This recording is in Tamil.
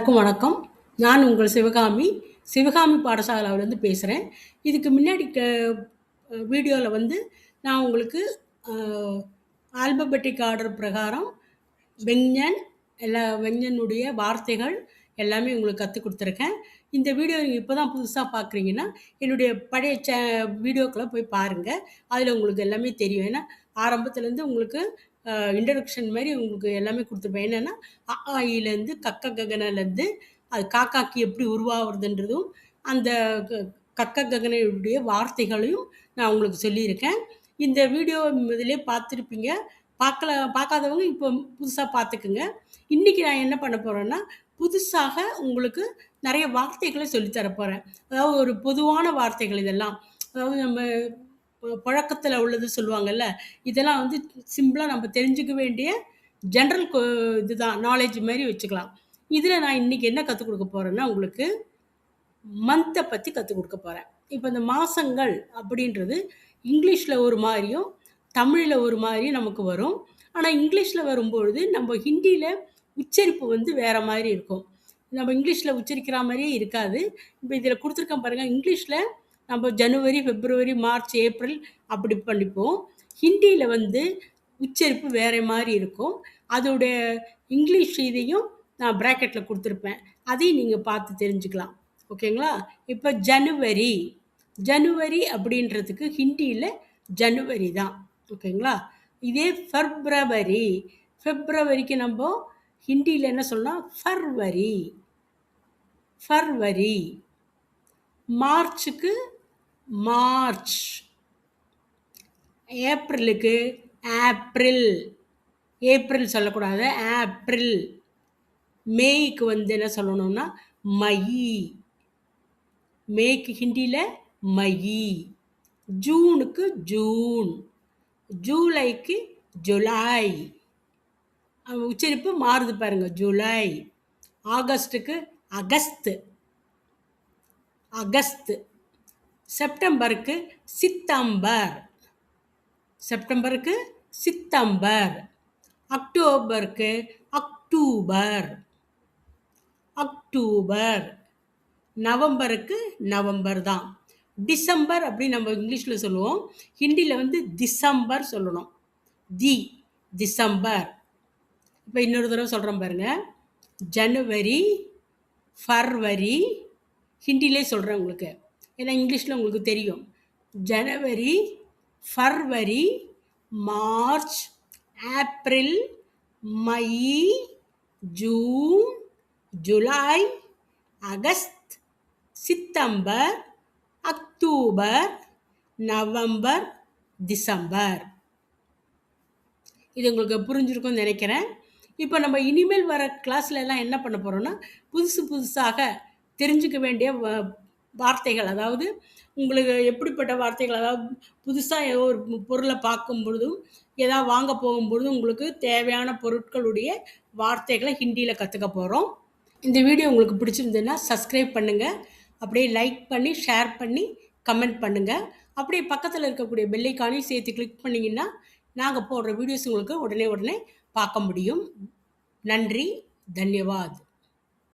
எல்லாருக்கும் வணக்கம். நான் உங்கள் சிவகாமி. சிவகாமி பாடசாலாவிலேருந்து பேசுறேன். இதுக்கு முன்னாடி வீடியோல வந்து நான் உங்களுக்கு அ ஆல்பபெட்டிக் ஆர்டர் பிரகாரம் வெஞ்ஞன் வெஞ்ஞனுடைய வார்த்தைகள் எல்லாமே உங்களுக்கு கத்துக் குடுத்துருக்கேன். இந்த வீடியோ நீங்க இப்ப தான் புதுசா பார்க்குறீங்கன்னா, என்னுடைய பழைய வீடியோக்கள போய் பாருங்க. அதில உங்களுக்கு எல்லாமே தெரியும். ஏன்னா, ஆரம்பத்துலேருந்து உங்களுக்கு இன்ட்ரோடக்ஷன் மாரி உங்களுக்கு எல்லாமே குடுத்துருப்பேன். என்னன்னா, அ, ஆ, இலேருந்து கக்க ககனலேருந்து அது காக்காக்கு எப்படி உருவாகுறதுன்றதும், அந்த க கக்க ககனையுடைய வார்த்தைகளையும் நான் உங்களுக்கு சொல்லியிருக்கேன். இந்த வீடியோ இதிலயே பார்த்துருப்பீங்க. பார்க்காதவங்க இப்போ புதுசா பார்த்துக்குங்க. இன்னைக்கு நான் என்ன பண்ண போறேன்னா, புதுசாக உங்களுக்கு நெறைய வார்த்தைகள சொல்லி தர போறேன். அதாவது ஒரு பொதுவான வார்த்தைகள் இதெல்லாம். அதாவது நம்ம புழக்கத்துல உள்ளது சொல்லுவாங்கல்ல. இதெல்லாம் வந்து சிம்பிளா நம்ம தெரிஞ்சுக்க வேண்டிய ஜெனரல் இதுதான் நாலேட்ஜ் மாரி வச்சுக்கலாம். இதுல நான் இன்னைக்கு என்ன கத்துக் குடுக்க போறேன்னா, உங்களுக்கு மந்த்த பத்தி கத்துக் குடுக்க போறேன். இப்ப இந்த மாசங்கள் அப்படின்றது இங்கிலீஷ்ல ஒரு மாரியும், தமிழ்ல ஒரு மாரியும் நமக்கு வரும். ஆனா இங்கிலீஷ்ல வரும்பொழுது நம்ம ஹிந்தியில உச்சரிப்பு வந்து வேற மாரி இருக்கும். நம்ம இங்கிலீஷ்ல உச்சரிக்கிற மாரியே இருக்காது. இப்ப இதில குடுத்துருக்கேன் பாருங்க. இங்கிலீஷ்ல நம்ம ஜனவரி, பிப்ரவரி, மார்ச், ஏப்ரல் அப்படி படிப்போம். ஹிந்தியில வந்து உச்சரிப்பு வேற மாரி இருக்கும். அதோடைய இங்கிலீஷ் இதையும் நான் பிராக்கெட்ல குடுத்துருப்பேன். அதையும் நீங்க பார்த்து தெரிஞ்சுக்கலாம். ஓகேங்களா? இப்ப ஜனவரி. ஜனவரி அப்படின்றதுக்கு ஹிந்தியில ஜனவரி தான். ஓகேங்களா? இதே ஃபெப்ரவரி. ஃபெப்ரவரிக்கு நம்ப ஹிந்தியில என்ன சொல்லலாம்? ஃபர்வரி. ஃபர்வரி. மார்ச்சுக்கு மார்ச். ஏப்ரலுக்கு ஆப்ரில். ஏப்ரல் சொல்லக்கூடாது. ஆப்ரில். மேய்க்கு வந்து என்ன சொல்லணும்னா, மயி. மேய்க்கு ஹிந்தியில மயி. ஜூனுக்கு ஜூன். ஜூலைக்கு ஜுலை. உச்சரிப்பு மாறுது பாருங்க. ஜூலை. ஆகஸ்ட்டுக்கு அகஸ்து. அகஸ்து. செப்டம்பருக்கு சித்தம்பர். செப்டம்பருக்கு சித்தம்பர். அக்டோபருக்கு அக்டூபர். அக்டூபர். நவம்பருக்கு நவம்பர் தான். டிசம்பர் அப்படின்னு நம்ம இங்கிலீஷ்ல சொல்லுவோம். ஹிந்தியில வந்து திசம்பர் சொல்லணும். டிசம்பர். இப்ப இன்னொரு தடவ சொல்றேன் பாருங்க. ஜனவரி, ஃபர்வரி. ஹிந்தியிலே சொல்றேன் உங்களுக்கு. ஏன்னா இங்கிலீஷ்ல உங்களுக்கு தெரியும். January, February, March, April, May, June, July, August, September, October, November, December. இது உங்களுக்கு புரிஞ்சிருக்கும்னு நினைக்கிறேன். இப்போ நம்ம இனிமேல் வர கிளாஸ்ல எல்லாம் என்ன பண்ண போறோம்னா, புதுசாக தெரிஞ்சுக்க வேண்டிய வார்த்தைகள். அதாவது உங்களுக்கு எப்படிப்பட்ட வார்த்தைகள், அதாவது புதுசா ஏதோ ஒரு பொருள பார்க்கும் பொழுதும், ஏதாவது வாங்க போகும்பொழுதும் உங்களுக்கு தேவையான பொருட்களுடைய வார்த்தைகள ஹிந்தியில கத்துக்க போறோம். இந்த வீடியோ உங்களுக்கு பிடிச்சிருந்ததுன்னா சப்ஸ்கிரைப் பண்ணுங்க. அப்படியே லைக் பண்ணி, ஷேர் பண்ணி, கமெண்ட் பண்ணுங்க. அப்படியே பக்கத்துல இருக்கக்கூடிய பெல் ஐகானையும் சேர்த்து கிளிக் பண்ணீங்கன்னா, நாங்க போடுற வீடியோஸ் உங்களுக்கு உடனே பார்க்க முடியும். நன்றி. தன்யவாத்.